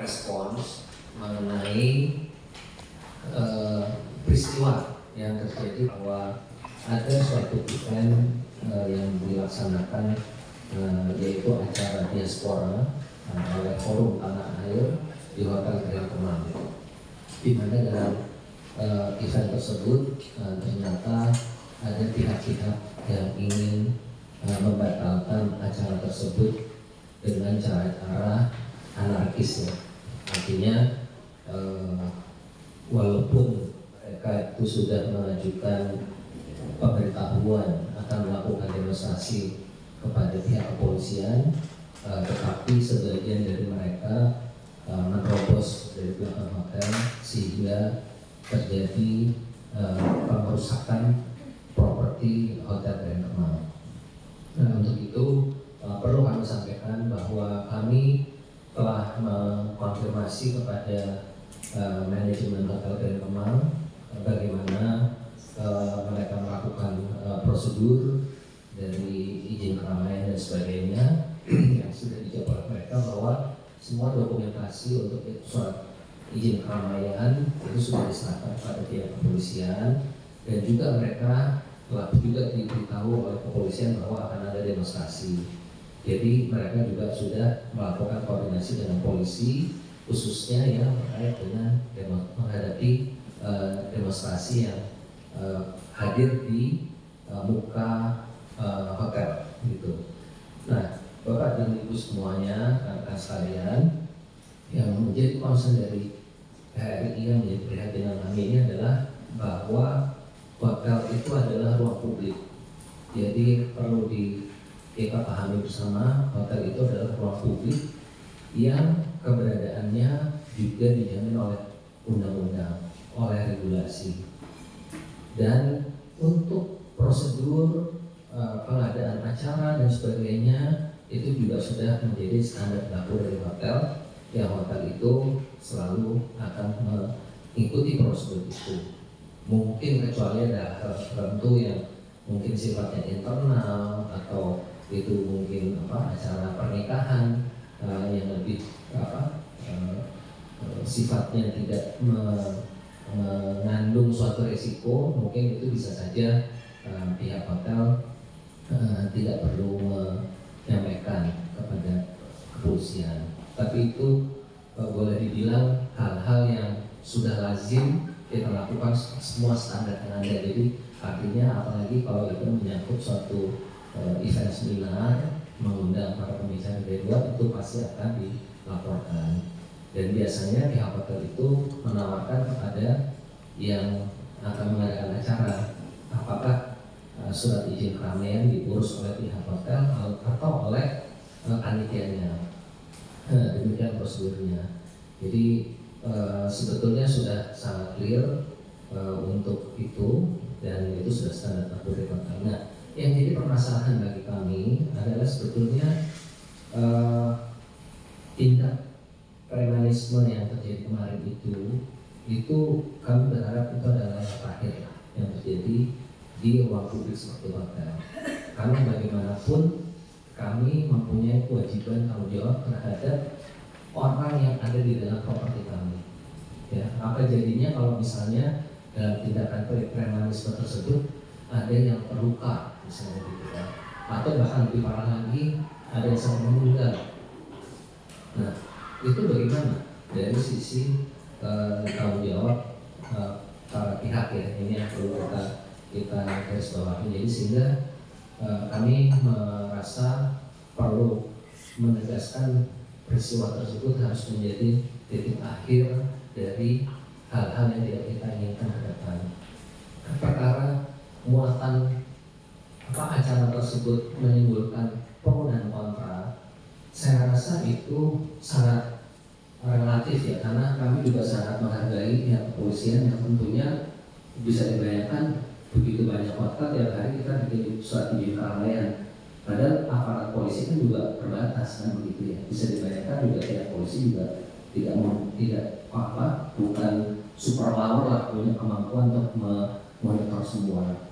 respons mengenai peristiwa yang terjadi bahwa ada suatu event yang dilaksanakan yaitu acara diaspora oleh Forum Tanah Air di Hotel Grand Kemang, di mana dalam event tersebut ternyata ada pihak-pihak yang ingin membatalkan acara tersebut dengan cara-cara anarkis ya. Artinya walaupun mereka itu sudah mengajukan pemberitahuan akan melakukan demonstrasi kepada pihak kepolisian, tetapi sebagian dari mereka menerobos dari belakang hotel sehingga terjadi pengerusakan properti Hotel Grand Kemang. Nah, untuk itu perlu kami sampaikan bahwa kami telah mengkonfirmasi kepada manajemen Hotel Grand Kemang bagaimana mereka melakukan prosedur dari izin keramaian dan sebagainya yang sudah dijawab oleh mereka, bahwa semua dokumentasi untuk surat izin keramaian itu sudah diserahkan kepada pihak kepolisian, dan juga mereka telah juga diberitahu oleh kepolisian bahwa akan ada demonstrasi. Jadi mereka juga sudah melakukan koordinasi dengan polisi, khususnya yang terkait dengan menghadapi demonstrasi yang hadir di muka hotel gitu. Nah, Bapak dan Ibu semuanya, rekan sekalian, yang menjadi concern dari HRI yang menjadi perhatian kami ini adalah bahwa hotel itu adalah ruang publik. Jadi perlu kita pahami bersama, hotel itu adalah ruang publik yang keberadaannya juga dijamin oleh undang-undang, oleh regulasi. Dan untuk prosedur pengadaan acara dan sebagainya itu juga sudah menjadi standar baku dari hotel. Ya, hotel itu selalu akan mengikuti prosedur itu. Mungkin kecuali ada hal tertentu yang mungkin sifatnya internal atau itu mungkin acara pernikahan yang lebih sifatnya tidak mengandung suatu resiko, mungkin itu bisa saja pihak hotel tidak perlu menyampaikan kepada kepolisian. Tapi itu boleh dibilang hal-hal yang sudah lazim kita lakukan, semua standar yang ada. Jadi artinya apalagi kalau itu menyangkut suatu event seminar, mengundang para pembicara dari luar, itu pasti akan dilaporkan. Dan biasanya pihak hotel itu menawarkan kepada yang akan mengadakan acara apakah surat izin keramaian diurus oleh pihak hotel atau oleh panitianya. Demikian prosedurnya. Jadi sebetulnya sudah sangat clear untuk itu, dan itu sudah standar baku dari hotel. Nah, yang jadi permasalahan bagi kami adalah sebetulnya tindak premanisme yang terjadi kemarin itu kami berharap itu adalah yang terakhir yang terjadi di ruang publik seperti hotel. Karena bagaimanapun kami mempunyai kewajiban tanggung jawab terhadap orang yang ada di dalam properti kami. Ya, apa jadinya kalau misalnya dalam tindakan premanisme tersebut ada yang terluka, misalnya gitu kan, atau bahkan lebih parah lagi ada yang sampai meninggal. Nah, itu bagaimana dari sisi tanggung jawab para pihak ya, ini yang perlu kita garis bawahi. Jadi sehingga kami merasa perlu menegaskan peristiwa tersebut harus menjadi titik akhir dari hal-hal yang tidak kita inginkan ke depan. Perkara muatan acara tersebut menimbulkan pro dan kontra, saya rasa itu sangat relatif ya, karena kami juga sangat menghargai pihak kepolisian yang tentunya bisa dibayangkan begitu banyak hotel tiap hari kita bikin surat izin keramaian. Padahal aparat polisi kan juga terbatas kan begitu ya. Bisa dibayangkan juga pihak polisi juga bukan super power lah, punya kemampuan untuk memonitor semua.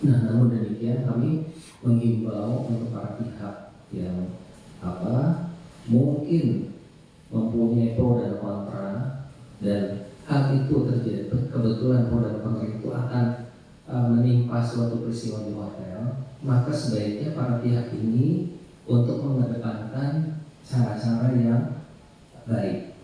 Nah, namun demikian kami menghimbau untuk para pihak yang mungkin mempunyai pro maka sebaiknya para pihak ini untuk mengedepankan cara-cara yang baik.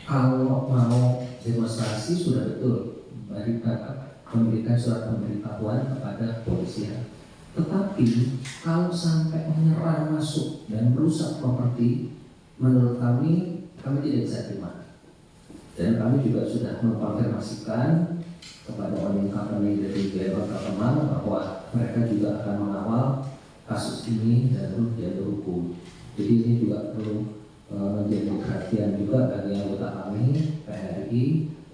Kalau mau demonstrasi sudah betul, mereka memberikan surat pemberitahuan kepada kepolisian. Tetapi kalau sampai menyerang masuk dan merusak properti, menurut kami tidak bisa terima. Dan kami juga sudah mengkonfirmasikan kepada owning company dari Jawa Kemang bahwa mereka juga akan mengawal kasus ini dan jalur hukum. Jadi ini juga perlu menjadi perhatian juga bagi anggota kami PHRI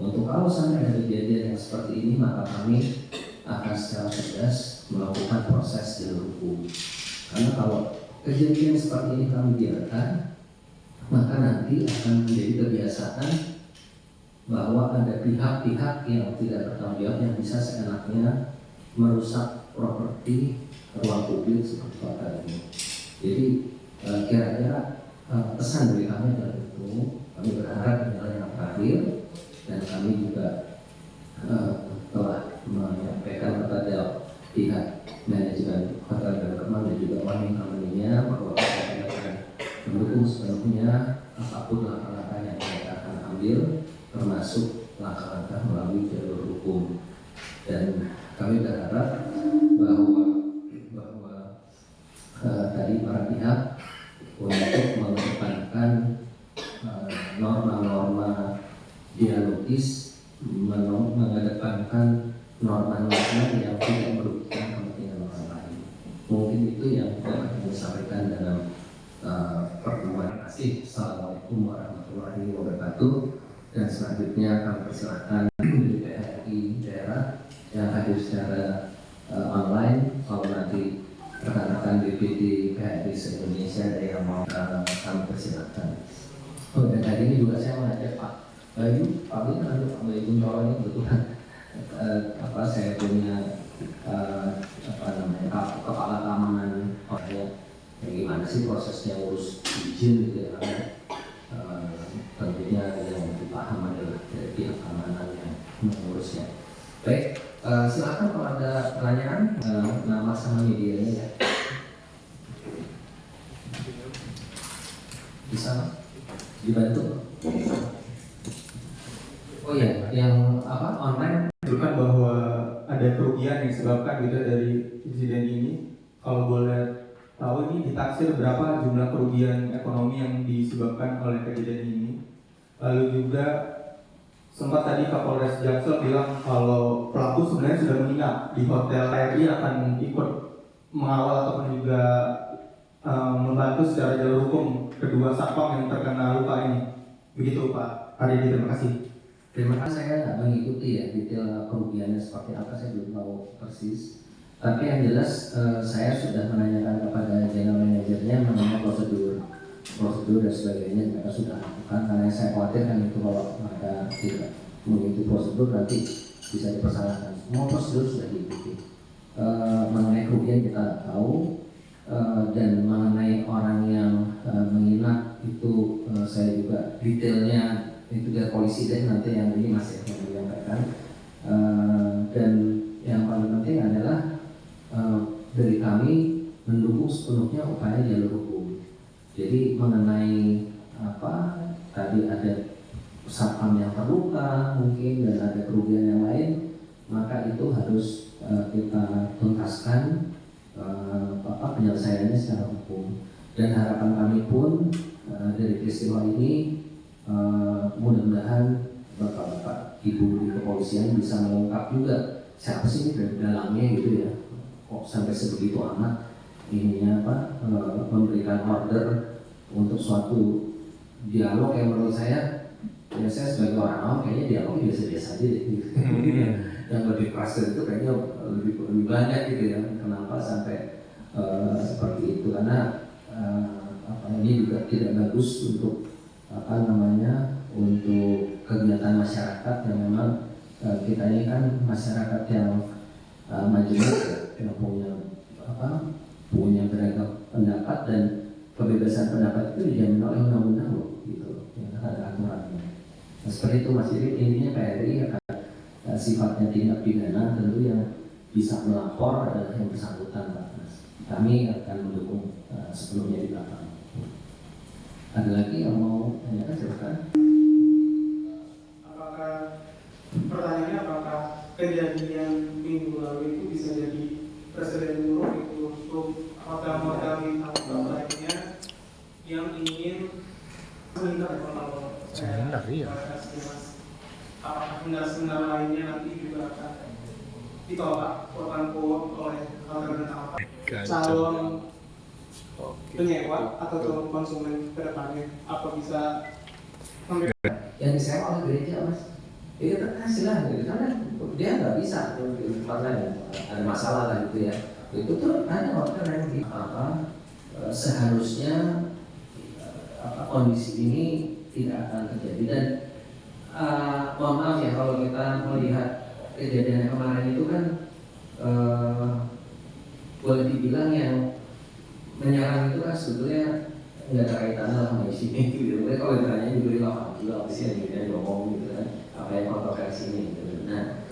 untuk kalau sampai ada kejadian yang seperti ini, maka kami akan secara tegas melakukan proses jalur hukum. Karena kalau kejadian seperti ini kami biarkan, maka nanti akan menjadi kebiasaan bahwa ada pihak-pihak yang tidak bertanggung jawab yang bisa seenaknya merusak properti ruang publik seperti kota ini. Jadi kira-kira pesan dari kami adalah itu. Kami berharap adalah yang terakhir, dan kami juga telah menyampaikan kepada pihak manajemen Hotel Grand Kemang dan juga owning company-nya bahwa kami akan mendukung sepenuhnya apapun langkah-langkah yang mereka akan ambil, termasuk langkah-langkah melalui jalur hukum. Dan kami berharap bahwa tadi para pihak untuk mengedepankan norma-norma dialogis, mengedepankan norma-norma yang tidak merugikan kepentingan orang lain. Mungkin itu yang dapat kami sampaikan dalam pertemuan. Terima kasih. Assalamualaikum warahmatullahi wabarakatuh. Dan selanjutnya kami persilakan dari PHRI daerah yang hadir secara online. Kalau nanti rekan-rekan DPD PHRI se-Indonesia ada yang mau kami persilakan. Dan hari ini juga saya mengajak Pak Bayu, Pak Bayu Kuncoro ini kebetulan saya punya kepala keamanan orangnya. Bagaimana sih prosesnya urus izin gitu ya? Tentunya yang dipaham adalah dari pihak keamanan yang mengurusnya. Baik, silakan kalau ada pertanyaan, nama sama medianya ya. Bisa dibantu? Oh ya, yang online menunjukkan bahwa ada kerugian yang disebabkan gitu dari insiden ini. Kalau boleh tahu ini ditaksir berapa jumlah kerugian ekonomi yang disebabkan oleh kejadian ini. Lalu juga sempat tadi Kapolres Jaksel bilang kalau pelaku sebenarnya sudah menginap di hotel. RI akan ikut mengawal ataupun juga membantu secara jalur hukum kedua satpam yang terkena luka ini. Begitu Pak Aridi, terima kasih. Terima kasih. Saya nggak mengikuti ya detail kerugiannya seperti apa, saya belum tahu persis. Tapi yang jelas saya sudah menanyakan kepada general manajernya mengenai prosedur dan sebagainya. Mereka sudah lakukan, karena saya khawatir kan itu kalau mereka tidak mengikuti prosedur nanti bisa dipersalahkan. Semua prosedur sudah diikuti. Mengenai kerugian kita tahu, dan mengenai orang yang menginap itu saya juga detailnya itu dari polisi dan nanti yang ini masih akan menyampaikan. Dan yang paling penting adalah dari kami mendukung sepenuhnya upaya jalur hukum. Jadi mengenai tadi ada satpam yang terluka mungkin dan ada kerugian yang lain, maka itu harus kita tuntaskan penyelesaiannya secara hukum. Dan harapan kami pun dari peristiwa ini mudah-mudahan Bapak Ibu di kepolisian bisa mengungkap juga siapa sih ini dalangnya gitu ya, kok sampai sebegitu amat ininya memberikan order untuk suatu dialog yang menurut saya sebagai orang awam kayaknya dialognya biasa-biasa aja gitu. Yang lebih keras itu kayaknya lebih banyak gitu ya. Kenapa sampai seperti itu? Karena ini juga tidak bagus untuk untuk kegiatan masyarakat yang memang kita ini kan masyarakat yang majemuk ya, yang punya beragam pendapat, dan kebebasan pendapat itu dijamin oleh undang-undang loh, gitu, yang ada aturannya. Nah, seperti itu Mas Irit, intinya PRI akan sifatnya tindak pidana tentu yang bisa melapor adalah yang bersangkutan, Pak. Kami akan mendukung sepenuhnya di belakang. Ada lagi yang mau tanyakan, silakan. Apakah kejadian minggu lalu itu bisa jadi presiden buruk itu untuk hotel-hotel bintang lainnya yang ingin seminar iya. apakah seminar lainnya nanti juga akan ditolak oleh hotel bintang calon penyewa atau calon konsumen ke depannya? Apa bisa yang disewa oleh gereja, Mas? Ya kasih lah, gitu. Karena dia nggak bisa di tempat lain, ada masalah lah gitu ya. Itu tuh ada hotel yang di seharusnya kondisi ini tidak akan terjadi. Dan mohon maaf ya kalau kita melihat kejadian yang kemarin itu kan boleh dibilang yang menyerang itu kan sebetulnya nggak ada kaitannya sama isi ini gitu. Kalau ditanya juga 8 kilo apa sih yang ngomong gitu kan, apa yang kontroversi ini gitu. Nah